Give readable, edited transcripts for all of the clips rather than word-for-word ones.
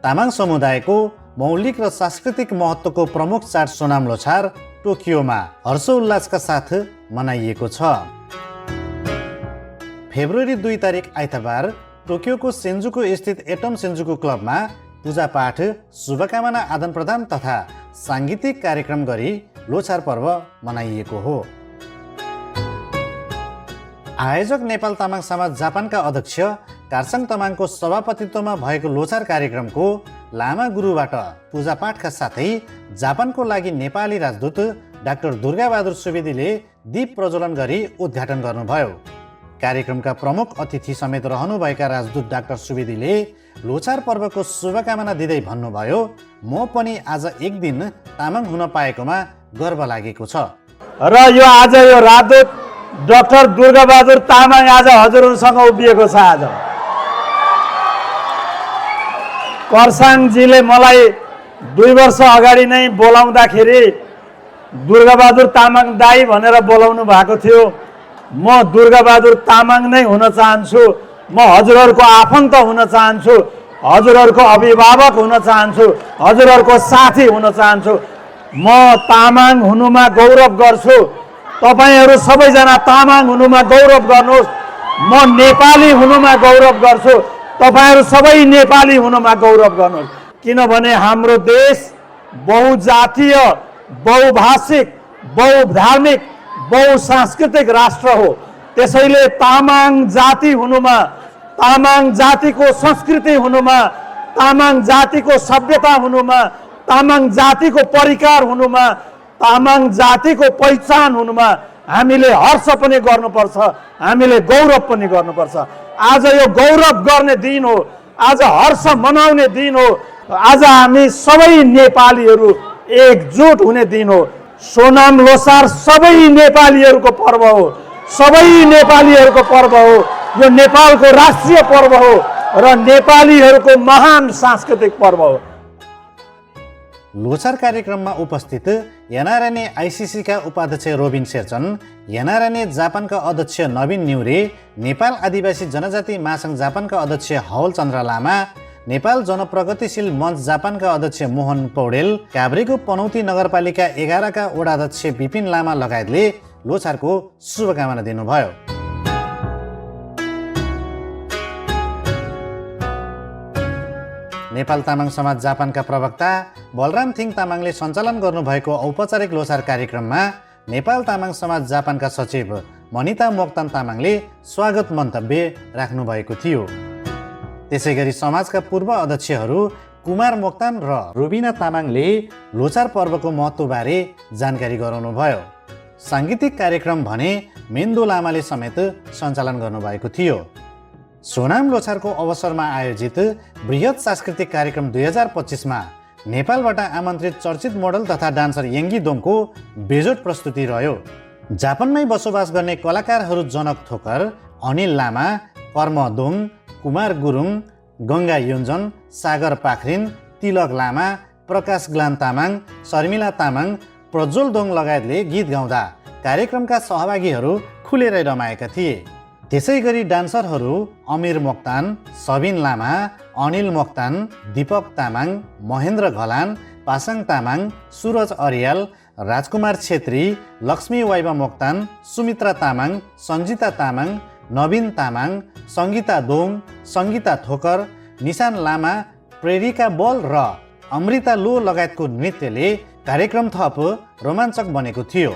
तामाङ समुदायको मौलिक र सांस्कृतिक महत्त्वको प्रमुख चाड सोनाम लोछार टोकियोमा हर्षोल्लासका साथ मनाइएको छ। फेब्रुअरी 2 तारिक आइतबार टोकियोको सेन्जुको स्थित एटम सेन्जुको क्लबमा पूजापाठ, शुभकामना आदान प्रदान तथा साङ्गीतिक कार्यक्रम गरी लोछार पर्व मनाइएको हो। आयोजक नेपाल तामाङ समाज जापानका अध्यक्ष कार्साङ तामाङको सभापतित्वमा भएको लोछार कार्यक्रमको लामा गुरुबाट पूजापाठका साथै जापानको लागि नेपाली राजदूत डाक्टर दुर्गाबहादुर सुवेदीले दीप प्रज्वलन गरी उद्घाटन गर्नुभयो। कार्यक्रमका प्रमुख अतिथि समेत रहनुभएका राजदूत डाक्टर सुवेदीले लोछार पर्वको शुभकामना दिँदै भन्नुभयो, म पनि आज एक दिन तामाङ हुन पाएकोमा गर्व लागेको छ। र यो आज यो राजदूत डाक्टर दुर्गाबहादुर तामाङ आज हजुरहरूसँग उभिएको छ। आज कर्साङजीले मलाई 2 वर्ष अगाडि नै बोलाउँदाखेरि दुर्गाबहादुर तामाङ दाई भनेर बोलाउनु भएको थियो। म दुर्गाबहादुर तामाङ नै हुन चाहन्छु, म हजुरहरूको आफन्त हुन चाहन्छु, हजुरहरूको अभिभावक हुन चाहन्छु, हजुरहरूको साथी हुन चाहन्छु। म तामाङ हुनुमा गौरव गर्छु, तपाईहरू सबैजना तामाङ हुनुमा गौरव गर्नुहोस्। म नेपाली हुनुमा गौरव गर्छु, तपाईहरू सबै नेपाली हुनुमा गौरव गर्नुहोस्। किनभने हाम्रो देश बहुजातीय, बहुभाषिक, बहुधार्मिक, बहुसांस्कृतिक राष्ट्र हो। त्यसैले तामाङ जाति हुनुमा, तामाङ जातिको संस्कृति हुनुमा, तामाङ जातिको सभ्यता हुनुमा, तामाङ जातिको परिकार हुनुमा, तामाङ जातिको पहिचान हुनुमा हामीले हर्ष पनि गर्नुपर्छ, हामीले गौरव पनि गर्नुपर्छ। आज यो गौरव गर्ने दिन हो, आज हर्ष मनाउने दिन हो। आज हामी सबै नेपालीहरू एकजुट हुने दिन हो। सोनाम लोछार सबै नेपालीहरूको पर्व हो, सबै नेपालीहरूको पर्व हो। यो नेपालको राष्ट्रिय पर्व हो र नेपालीहरूको महान सांस्कृतिक पर्व हो। लोछार कार्यक्रममा उपस्थित एनआरएनए आइसिसीका उपाध्यक्ष रोबिन शेरचन, एनआरएनए जापानका अध्यक्ष नवीन न्युरे, नेपाल आदिवासी जनजाति महासङ्घ जापानका अध्यक्ष हवल चन्द्र लामा, नेपाल जनप्रगतिशील मञ्च जापानका अध्यक्ष मोहन पौडेल, काभ्रेको पनौती नगरपालिका 11 का वडाध्यक्ष विपिन लामा लगायतले लोछारको शुभकामना दिनुभयो। नेपाल तामाङ समाज जापानका प्रवक्ता बलराम थिङ तामाङले सञ्चालन गर्नुभएको औपचारिक लोछार कार्यक्रममा नेपाल तामाङ समाज जापानका सचिव मनिता मोक्तान तामाङले स्वागत मन्तव्य राख्नुभएको थियो। त्यसैगरी समाजका पूर्व अध्यक्षहरू कुमार मोक्तान र रुबिना तामाङले लोछार पर्वको महत्त्वबारे जानकारी गराउनुभयो। साङ्गीतिक कार्यक्रम भने मेन्दो लामाले समेत सञ्चालन गर्नुभएको थियो। सोनाम लोछारको अवसरमा आयोजित बृहत सांस्कृतिक कार्यक्रम 2025मा नेपालबाट आमन्त्रित चर्चित मोडल तथा डान्सर यङ्गी दोङको बेजोड प्रस्तुति रह्यो। जापानमै बसोबास गर्ने कलाकारहरू जनक थोकर, अनिल लामा, कर्म दोङ, कुमार गुरुङ, गङ्गा योन्जन, सागर पाखरिन, तिलक लामा, प्रकाश ग्लान तामाङ, शर्मिला तामाङ, प्रज्वल दोङ लगायतले गीत गाउँदा कार्यक्रमका सहभागीहरू खुलेरै रमाएका थिए। त्यसै गरी डान्सरहरू अमिर मोक्तान, सबिन लामा, अनिल मोक्तान, दीपक तामाङ, महेन्द्र घलान, पासाङ तामाङ, सुरज अरियाल, राजकुमार छेत्री, लक्ष्मी वाइबा मोक्तान, सुमित्रा तामाङ, सञ्जिता तामाङ, नवीन तामाङ, सङ्गीता दोङ, सङ्गीता थोकर, निशान लामा, प्रेरिका बोल र अमृता लो लगायतको नृत्यले कार्यक्रम थप रोमाञ्चक बनेको थियो।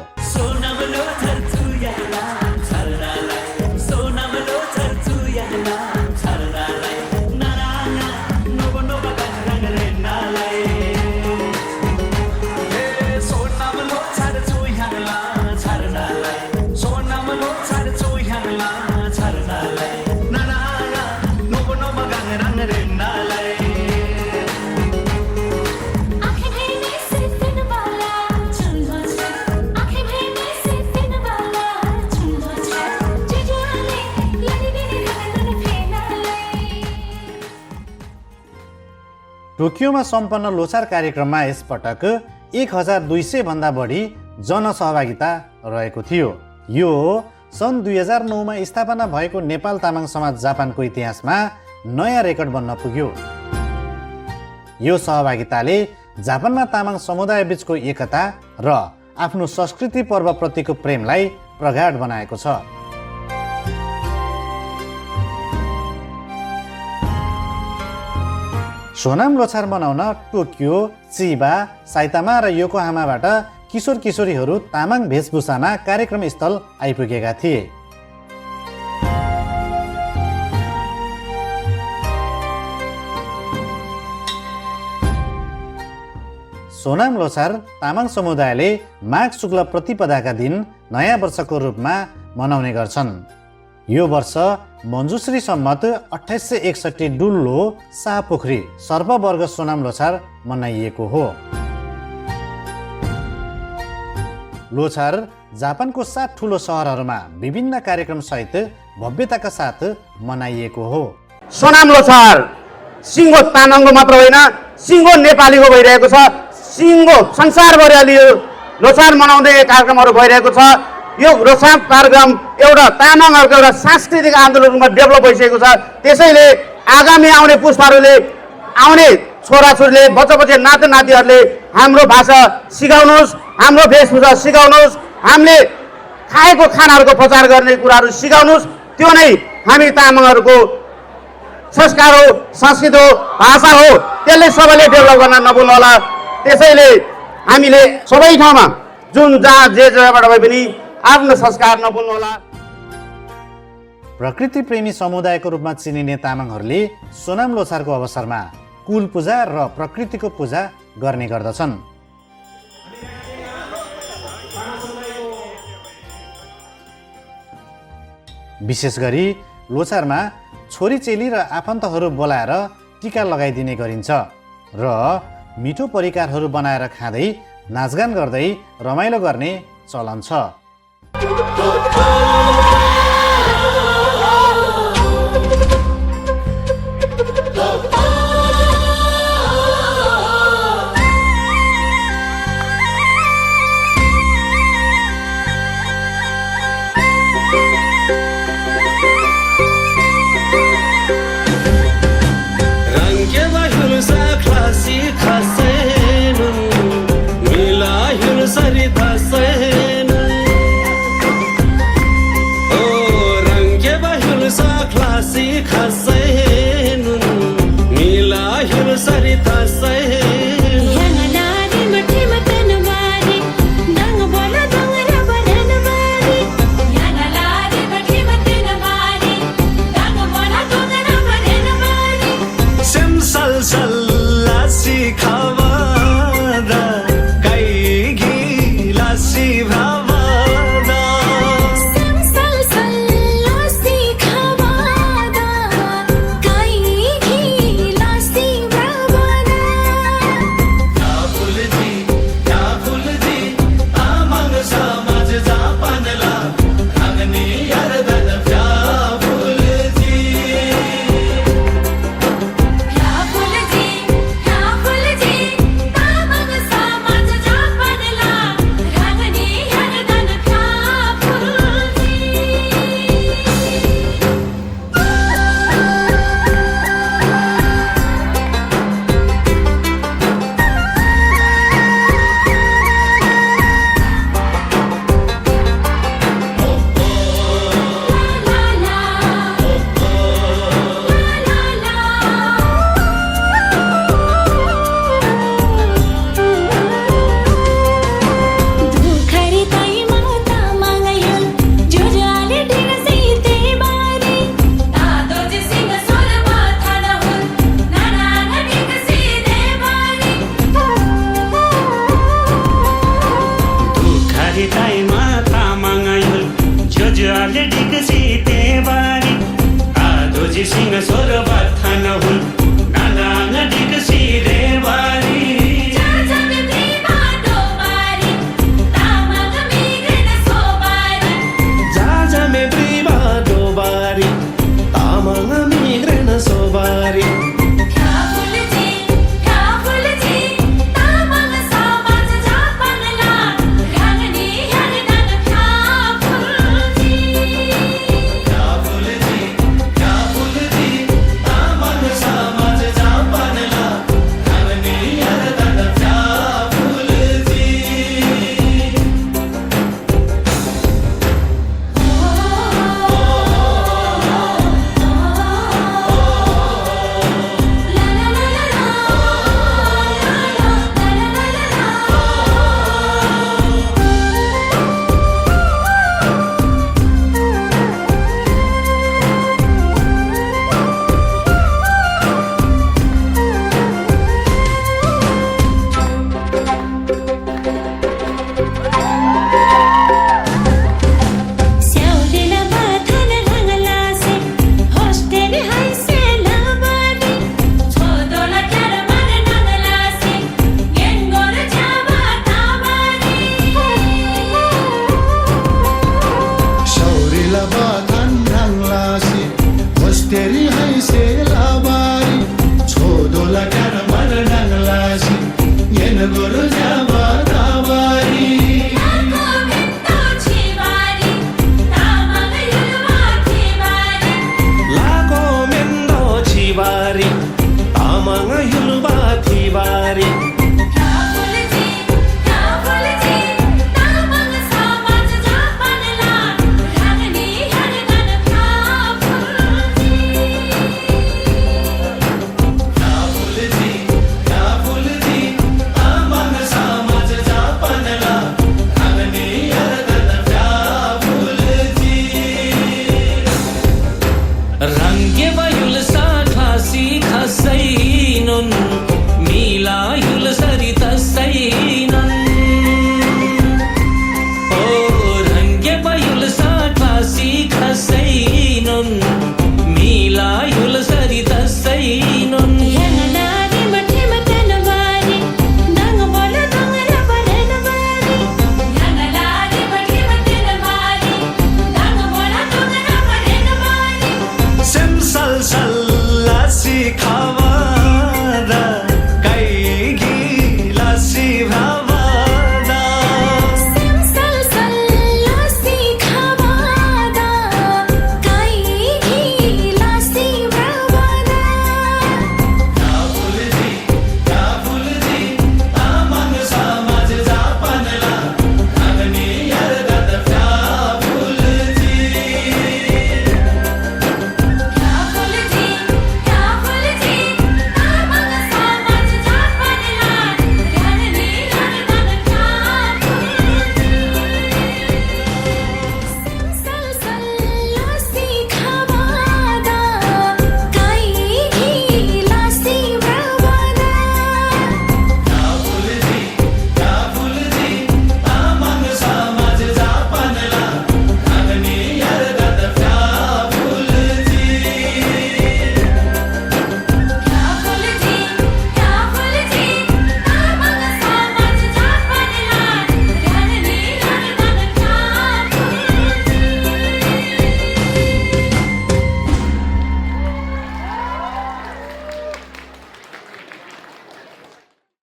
टोकियोमा सम्पन्न लोछार कार्यक्रममा यसपटक 1200 भन्दा बढी जनसहभागिता रहेको थियो। यो सन् 2009 मा स्थापना भएको नेपाल तामाङ समाज जापानको इतिहासमा नयाँ रेकर्ड बन्न पुग्यो। यो सहभागिताले जापानमा तामाङ समुदाय बीचको एकता र आफ्नो संस्कृति पर्वप्रतिको प्रेमलाई प्रगाढ बनाएको छ। सोनाम लोछार मनाउन टोकियो, चिबा, साइतामा र योकोहामाबाट किशोर किशोरीहरू तामाङ वेशभूषामा कार्यक्रम स्थल आइपुगेका थिए। सोनाम लोछार तामाङ समुदायले माघ शुक्ल प्रतिपदाका दिन नयाँ वर्षको रूपमा मनाउने गर्छन्। यो वर्ष मञ्जुश्री सम्मत 2861 डुल्लो शाहपोखरी सर्पवर्ग सोनाम लोछार मनाइएको हो। लोछार जापानको 7 ठुलो सहरहरूमा विभिन्न कार्यक्रम सहित भव्यताका साथ मनाइएको हो। सोनाम लोछार सिङ्गो तामाङको मात्र होइन, सिङ्गो नेपालीको भइरहेको छ। सिङ्गो संसारभरि यो लोछार मनाउँदै कार्यक्रमहरू भइरहेको छ। यो लोछार कार्यक्रम एउटा तामाङहरूको एउटा सांस्कृतिक आन्दोलनमा डेभलप भइसकेको छ। त्यसैले आगामी आउने पुस्ताहरूले, आउने छोराछोरीले, बच्चा नाति नातिहरूले हाम्रो भाषा सिकाउनुहोस्, हाम्रो वेशभूषा सिकाउनुहोस्, हामीले खाएको खानाहरूको प्रचार गर्ने कुराहरू सिकाउनुहोस्। त्यो नै हामी तामाङहरूको संस्कार हो, संस्कृति हो, भाषा हो। त्यसले सबैले डेभलप गर्न नभुल्नु होला। त्यसैले हामीले सबै ठाउँमा जुन जहाँ जे जग्गाबाट भए पनि आफ्नो संस्कार नभुल्नु होला। प्रकृति प्रेमी समुदायको रूपमा चिनिने तामाङहरूले सोनाम लोछारको अवसरमा कुल पूजा र प्रकृतिको पूजा गर्ने गर्दछन्। विशेष गरी लोछारमा छोरी चेली र आफन्तहरू बोलाएर टिका लगाइदिने गरिन्छ र मिठो परिकारहरू बनाएर खाँदै नाचगान गर्दै रमाइलो गर्ने चलन छ। सिंह स्वर बर्थन हुन्